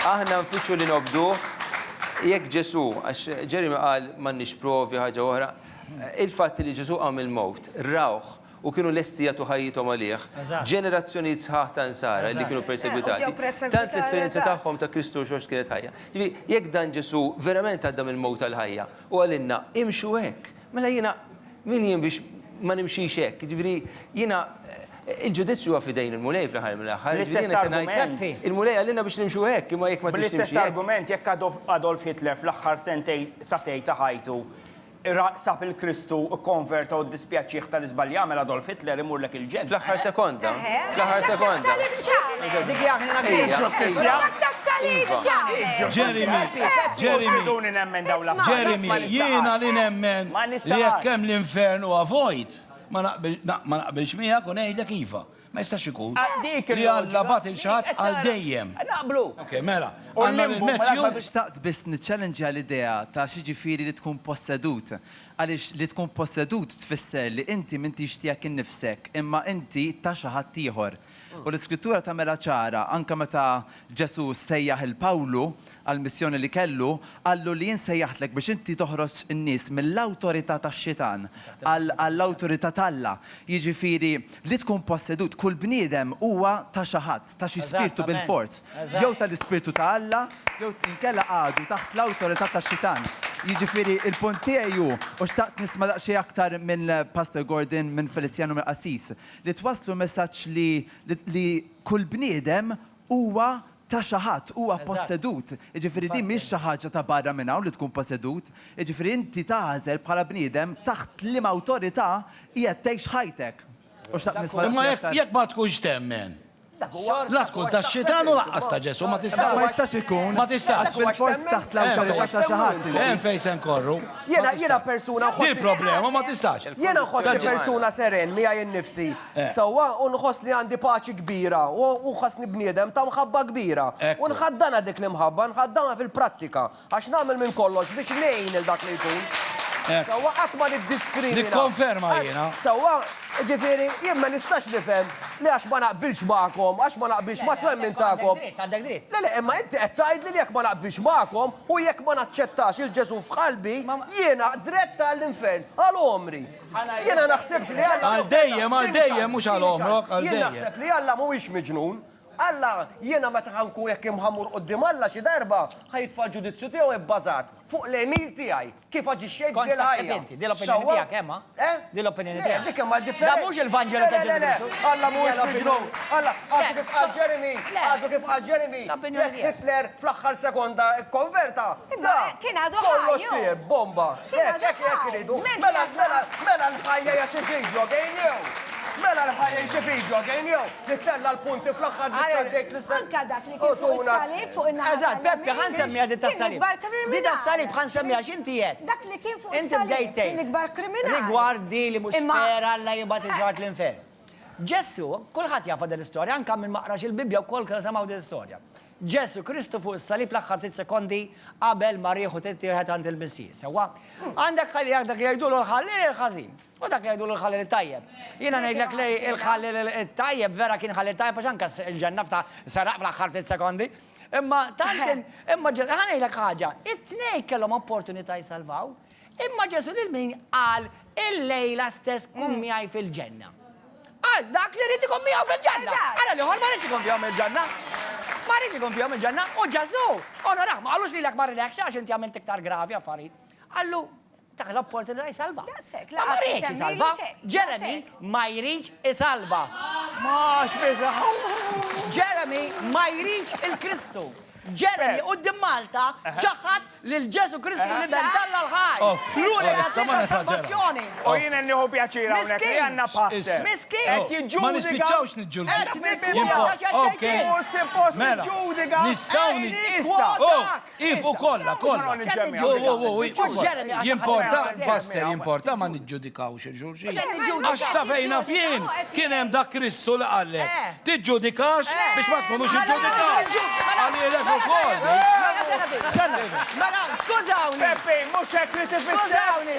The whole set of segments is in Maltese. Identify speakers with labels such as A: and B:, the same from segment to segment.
A: aħna nfittxu li nobduh, jekk Ġesu, għax Jeremy qal m'għandniex provi ħaġa oħra, il-fatt li Ġesu qam il-mowt, rawh u kienu lesti jagħtu ħajjithom għalih. Ġenerazzjonijiet sħaħ ta' nsara li kienu persegwitati. Tant l-esperjenza tagħhom ta' Kristu xorx kienet ħajja. Jekk dan Ġesu verament għaddam il-mowt għal-ħajja u għalinna imxu hekk, mela jiena min jien biex ma nimxix hekk. Ġifieri jiena il-ġudizzju huwa fidejn il-mulej fl-aħħar mill-aħħar.
B: L-istess argument.
A: Il-mulej għallinna biex nimxu hekk, imma jekk ma tix
B: Bl-istess argument, jekk Adolf Hitler fl-aħħar satej ta' ħajtu sab il-Kristu konverta u dispjaċiħ tal-izbalja għamel Adolf Hitler imur lek il-ġen.
A: Fl-aħħar sekonda. Fl-aħħar sekonda.
B: Dik jaħna
C: Jeremy, jiena li nemmen li jekk hemm l-infern huwa vojt, ma naqbilx miegħek u ngħidlek iva. Ma jistax ikun. Li Alla bat il-xaħat għal dejjem.
B: Naqblu.
C: Ok, mela. Għanna l-Matthew.
D: Xtaqt biss niċċallenġja l-idea ta' xiġifieri li tkun possedut. Għaliex li tkun possedut tfisser li inti m'intix tiegħek innifsek, imma inti ta' xi ħadd ieħor. U l-iskrittura tagħmilha ċara, anke meta Ġesu sejjaħ il-Pawlu għall-missjoni li kellu, għallu li jinsejjaħlek biex inti toħroġ in-nies mill-awtorità tax-xitan għall-awtorità t'Alla. Jiġifieri li tkun possedut kull bniedem huwa ta' xi ħadd, ta' xi spiritu bil-fors. Jew tal-ispirtu ta' Alla, jew inkella għadu taħt l-awtorità tax-xitan. Jiġifieri il-punt tiegħi hu u xtaqt nisma' daqsxejn aktar minn Pastor Gordon minn Feliciano mill Qasis li twasslu messaġġ li kull bniedem huwa ta' xi ħadd huwa possedut. Jiġifieri din mhix xi ħaġa ta' barra minn hawn li tkun possedut. Jiġifieri inti taħżel bħala bniedem taħt liema awtorità hija tgħix ħajtek. U xtaqt nisma'
C: Imma jekk ma tkunx temmen. La tkun ta' xitan u laqqas ta' Ġesu, ma tistax.
D: Ma jistax ikun.
C: Ma tistax.
D: Bil-fors taħt l-awtorità ta' xi ħadd.
C: Hemm fejn se nkorru.
E: Jiena persuna
C: Di problema, ma tistax.
E: Jiena nħossni persuna seren miegħi innifsi. Sewwa u nħoss li għandi paċi kbira u nħossni bniedem ta' mħabba kbira. U nħaddana dik l-imħabba, nħaddana fil-prattika għax nagħmel minn kollox biex ngħin il dak li jkun. Sewwa qatt ma niddiskrimina.
C: Nikkonferma jiena.
E: Sewwa ġifieri jien ma nistax nifhem li għax ma naqbilx magħkom, għax ma naqbilx ma twemmin tagħkom.
B: Għandek dritt.
E: Le, imma inti qed tgħidli li jekk ma naqbilx magħkom u jekk ma naċċettax il-Ġesu f'qalbi, jiena dretta għall-infern għal omri. Jiena naħsebx li
C: Għal dejjem mhux għal omrok, għal
E: Jien
C: dejjem.
E: naħseb li Alla mhuwiex miġnun. Alla, jiena meta ħankun jekk imħammur qudiem Alla xi darba ħajtfa' ġudizzju tiegħu bbażat fuq l-emil tiegħi kif aġixxejt bil-ħajja.
B: Di l-opinjoni tiegħek hemm, Di l-opinjoni tiegħek.
E: Dik hemm differenza.
B: Da mhux il-Vanġelu ta' Ġesu Kristu.
E: Alla mhuwiex miġnun. Alla, għadu kif qal Jeremy, għadu kif qal Jeremy.
B: L-opinjoni tiegħek.
E: Hitler fl-aħħar sekonda konverta.
F: kien għadu
E: kollox
F: ħajju.
E: tiegħek bomba. Hekk iridu. Mela l-ħajja hija xi video game jew. Mela l-ħajja xi video game jew. Nittella l-punti fl-aħħar nittellek l-istess.
F: Anka dak li kien fuq is-salib fuq in-naħa.
B: Eżatt, Peppi, ħansemmiha di tas-salib. Di tas-salib ħansemmiha x'inti qed.
F: Dak li kien fuq
B: Inti bdejt tgħid.
F: l-ikbar kriminali.
B: Rigward di li mhux fer Alla jibgħat iġrat l-infern. Ġesu, kulħadd jafa din l-istorja, anke minn maqrax il-Bibja wkoll kien semgħu din l-istorja. Ġesu Kristu fuq is-salib l-aħħar 3 sekondi qabel ma rieħu tittieħed għand il-Missija. Sewwa, għandek dak li jgħidu l-ħallil il-ħażin. U dak li jgħidu l-ħallil it-tajjeb. Jiena ngħidlek li l-ħallil it-tajjeb vera kien ħallil tajjeb għax anke il-ġenna saraq fl-aħħar 3 sekondi. Imma tant imma Ġesu ħanejlek ħaġa, it-tnejn kellhom opportunità jsalvaw, imma Ġesu lil min qal il-lejla stess kun miegħi fil-ġenna. Dak li rrid ikun miegħu fil-ġenna. Ara li ħor ma rridx ikun miegħu fil-ġenna. Ma rrid ikun miegħu fil-ġenna u Ġesu. Onoraħ, ma qallux lilek ma rridekx għax inti għamilt iktar gravi affarijiet. Allu dak l-opportunità jsalva. Ma rridx jsalva. Jeremy ma jridx isalva. Max biża. Jeremy ma jridx il-Kristu. Jeremy qudiem Malta ċaħat lil Ġesu Kristu li bendalla l-ħaj. L-unika salvazzjoni.
G: U jien nieħu pjaċir hawnhekk li għandna passer.
B: Miskin.
G: Qed jiġġudika.
C: Ma nispiċċawx niġġudika.
B: Qed niġġudika.
C: Okay.
G: Suppost
C: Mela,
G: niġġudika.
C: nistgħu
G: Issa.
C: Ifu kollha. Jimporta, Pastor, jimporta ma niġġudikawx il-ġurġi. Għax safejna fien kien hemm dak Kristu li qallek. Tiġġudikax biex ma tkunux iġġudikax. Għalilek ukoll.
B: Mela, skużawni.
G: Peppi, mhux hekk li
B: Skużawni,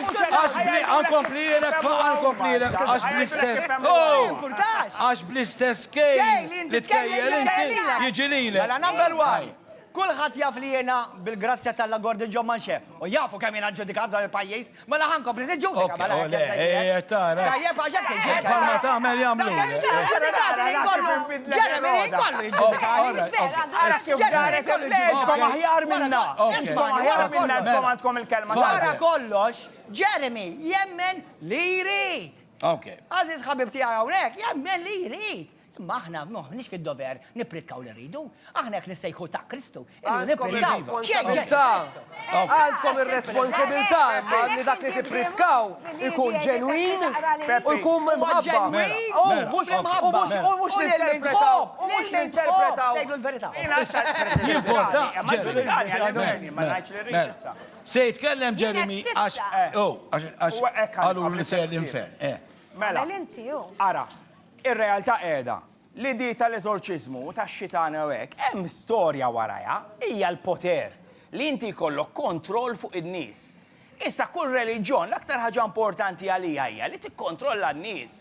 C: għax bl-istess. Għax bl-istess kej li tkejjel inti jiġi lilek.
B: Mela, number one. Kulħadd jaf li jiena bil-grazzja tal-la Gordon John Manche. U jafu kemm jiena ġudikat dan il-pajjiż, mela ħankompli niġġudika mela.
C: tara.
B: Tajjeb għaxek tiġi.
C: Palma tagħmel jagħmlu.
B: Jeremy kollu jiġġudikani.
G: Leġkom aħjar minna. Aħjar minna għandkom il-kelma.
B: Wara kollox, Jeremy jemmen li jrid. Aziz ħabib tiegħi hawnhekk jemmen li jrid. Imma aħna nix fid-dover nipritkaw li rridu. Aħna jekk nissejħu ta' Kristu.
E: Għandkom ir-responsabilità imma li dak li tippritkaw ikun ġenwin u jkun mħabba.
B: Mhux imħabba.
E: U mhux ninterpretaw. U mhux ninterpretaw.
B: Tgħidu l-verità.
C: Se jitkellem Jeremy għax għalu li se l-infern.
G: Mela, ara, ir-realtà qiegħda li di tal-eżorċiżmu tax-xitana hekk hemm storja warajha hija l-poter li inti jkollok kontroll fuq in-nies. Issa kull reliġjon l-aktar ħaġa importanti għalija hija li tikkontrolla n-nies.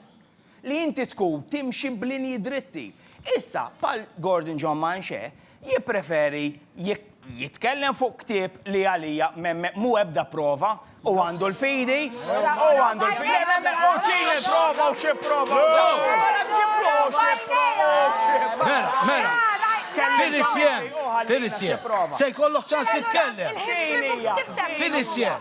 G: Li inti tkun timxi b'linji dritti. Issa pal Gordon John Manche jippreferi jitkellem fuq ktieb li għalija mu ebda prova u għandu l-fidi u għandu l-fidi u ċini prova u xie prova.
C: Mela, Felicien, se jkollok ċans titkellem. Felicien,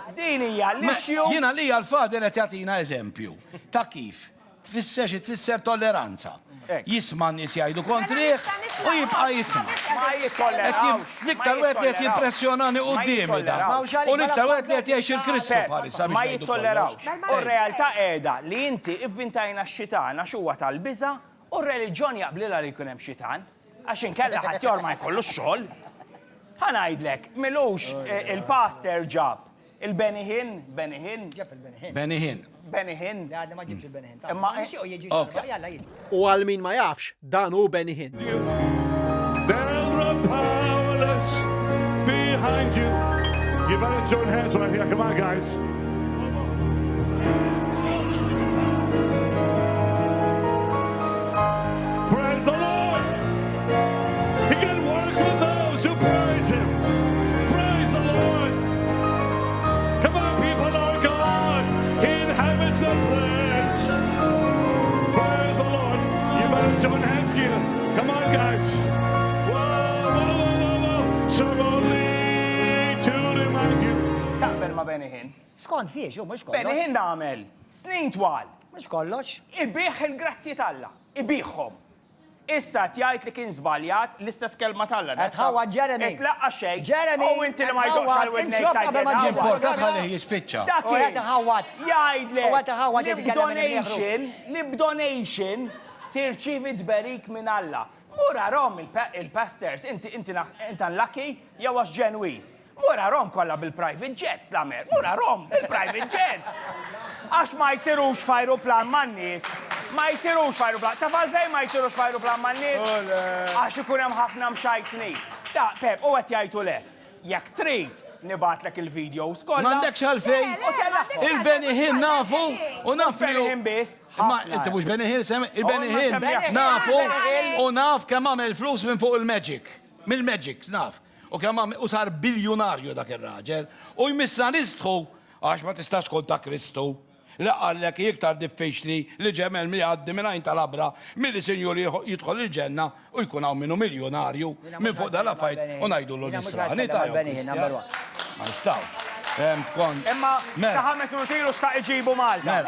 C: jina li għal-fader qed jagħtina eżempju ta' kif tfisser tolleranza. Jisma' n-nies jgħidu kontrih u jibqa' jisma'. L-iktar wieħed li qed jimpressjonani qudiemi dan. U l-iktar wieħed li qed jgħix il-Kristu bħalissa biex
G: ma jittollerawx. U r-realtà qiegħda li inti ivvintajna x-xitan għax huwa tal-biża' u r-reliġjon jaqblilha li jkun hemm xitan għax inkella ħadd ma jkollux xogħol. Ħanajdlek, milux il-pastor ġab il-Benihin.
B: Għadna ma ġibx il-Benihin.
H: U għal min ma jafx, dan hu Benihin.
I: They're powerless behind you. You better join hands right here. Come on, guys. Praise the Lord. He can work with those who praise Him. Praise the Lord. Come on, people, our God. He inhabits the praise. Praise the Lord. You better join hands, Keita. Come on, guys. So only to remind you.
G: Taqbel ma' Benihin.
B: Skont fiex, mhux kollox.
G: Benihin nagħmel snin twal.
B: Mhux kollox.
G: Ibih il-grazzi talla. Ibihom. Issa tjajt li kien żbaljat l-istess kelma talla.
B: Tħawad Jeremy.
G: Itlaqqa xejn.
B: Jeremy.
G: U inti li ma jdokx għal-widnejk tajt.
C: Importat ħalli jispiċċa.
G: Jgħidlek li b'donation tirċivi tberik minn Alla. Mura rom il-pastors, inti lucky, jew għax ġenwi. Mura rom kollha bil-private jets l-amer. Mura rom il-private jets. Għax ma jtirux f'ajruplan man-nies. Ma jtirux f'ajruplan. Ta' fej ma jtirux f'ajruplan man-nies. Għax ikun hemm ħafna mxajtni. Ta' Pep, u qed jgħidu le. Jekk trid nibatlek il-videos kollha.
C: M'għandekx għalfejn. Il-Benihin nafu u nafu.
G: Benihin biss.
C: Ma inti mhux Benihin semmi, il-Benihin nafu u naf kemm għamel flus minn fuq il-Magic. Mill-Magic, naf. U kemm għamel u sar biljonarju dak ir-raġel. U jmissa nistħu għax ma tistax kont ta' Kristu. Laqallek iktar diffiċli li ġemel mi għaddi minn tal-abra milli sinjur jidħol il-ġenna u jkun hawn minnu miljonarju minn fuq dal-affajt u ngħidu l-Nisrani ta' ma nistaw.
G: Imma saħames minutilu xtaq iġibu Malta.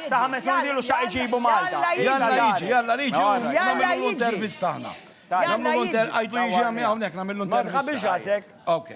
G: Saħames minutilu xtaq iġibu Malta.
C: Jalla liġi, namlu l-intervist taħna. Namlu l-intervist, għajdu jiġi għamni għawnek, namlu l-intervist.
B: Ma tħabbilx għasek.
C: Ok.